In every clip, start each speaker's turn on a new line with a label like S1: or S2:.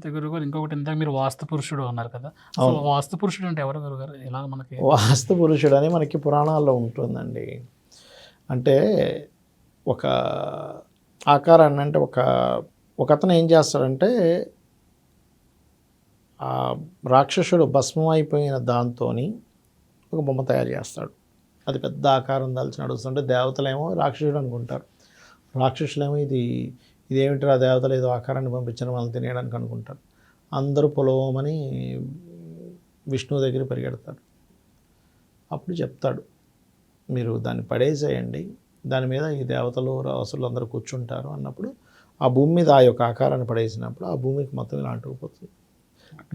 S1: అయితే గురుగారు ఇంకొకటి ఇందాక మీరు వాస్తు పురుషుడు అన్నారు కదా. అసలు వాస్తు పురుషుడు అంటే ఎవరు గురుగారు? ఎలా మనకి
S2: వాస్తు పురుషుడు అని మనకి పురాణాల్లో ఉంటుందండి. అంటే ఒక ఆకారాన్ని అంటే ఒకతను ఏం చేస్తాడంటే ఆ రాక్షసుడు భస్మం అయిపోయిన దాంతోని ఒక బొమ్మ తయారు చేస్తాడు. అది పెద్ద ఆకారం దాల్చి నడుస్తుంటే దేవతలేమో రాక్షసుడు అనుకుంటారు. రాక్షసులేమో ఇదేమిటిరా దేవతలు ఏదో ఆకారాన్ని పంపించిన వాళ్ళని తినేయడానికి అనుకుంటారు. అందరూ పొలవమని విష్ణువు దగ్గర పరిగెడతారు. అప్పుడు చెప్తాడు, మీరు దాన్ని పడేసేయండి, దాని మీద ఈ దేవతలు రాసులు అందరూ కూర్చుంటారు అన్నప్పుడు ఆ భూమి మీద ఆ యొక్క ఆకారాన్ని పడేసినప్పుడు ఆ భూమికి మొత్తం ఇలా అంటుకుపోతుంది.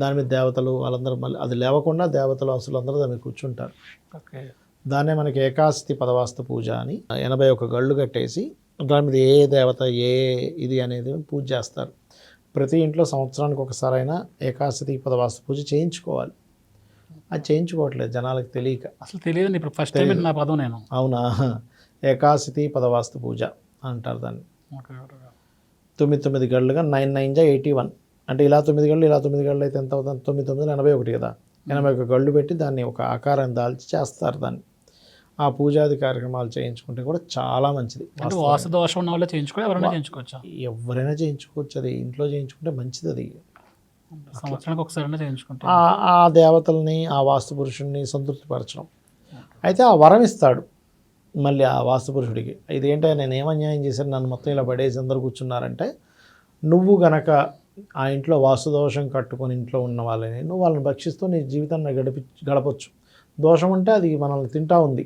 S2: దాని మీద దేవతలు వాళ్ళందరూ మళ్ళీ అది లేవకుండా దేవతలు అసలు అందరూ దాని మీద కూర్చుంటారు.
S1: ఓకే.
S2: దాన్నే మనకి ఏకాశతి పదవాస్తు పూజ అని 81 గళ్ళు కట్టేసి దాని మీద ఏ దేవత ఏ ఇది అనేది పూజ చేస్తారు. ప్రతి ఇంట్లో సంవత్సరానికి ఒకసారైనా ఏకాశతి పదవాస్తు పూజ చేయించుకోవాలి. అది చేయించుకోవట్లేదు జనాలకు తెలియక.
S1: అసలు తెలియదండి, ఇప్పుడు ఫస్ట్ టైం నా పదం నేను.
S2: అవునా? ఏకాశతి పదవాస్తు పూజ అంటారు దాన్ని.
S1: ఓకే గురుగారు.
S2: 9 గళ్ళుగా 9 9 81 అంటే ఇలా 9 గళ్ళు ఇలా 9 గళ్ళు అయితే ఎంత అవుతుంది? 9 9 81 కదా. 81 గళ్ళు పెట్టి దాన్ని ఒక ఆకారం దాల్చి చేస్తారు దాన్ని. ఆ పూజాది కార్యక్రమాలు చేయించుకుంటే కూడా చాలా మంచిది.
S1: అంటే వాస్తు దోషం ఉన్న వాళ్ళే చేయించుకో, ఎవరైనా చేయించుకోవచ్చా?
S2: ఎవరైనా చేయించుకోవచ్చు. అది ఇంట్లో చేయించుకుంటే మంచిది. అది
S1: సంవత్సరానికి ఒకసారి చేయించుకుంటే
S2: ఆ దేవతల్ని ఆ వాస్తు పురుషుడిని సంతృప్తిపరచడం. అయితే ఆ వరం ఇస్తాడు మళ్ళీ ఆ వాస్తు పురుషుడికి. ఇదేంటో నేను ఏమన్యాయం చేశాను, నన్ను మొత్తం ఇలా పడేసి అందరు కూర్చున్నారంటే, నువ్వు గనక ఆ ఇంట్లో వాస్తు దోషం కట్టుకొని ఇంట్లో ఉన్న వాళ్ళని నువ్వు వాళ్ళని భక్షిస్తూ నీ జీవితాన్ని గడపచ్చు. దోషం అంటే అది మనల్ని తింటా ఉంది.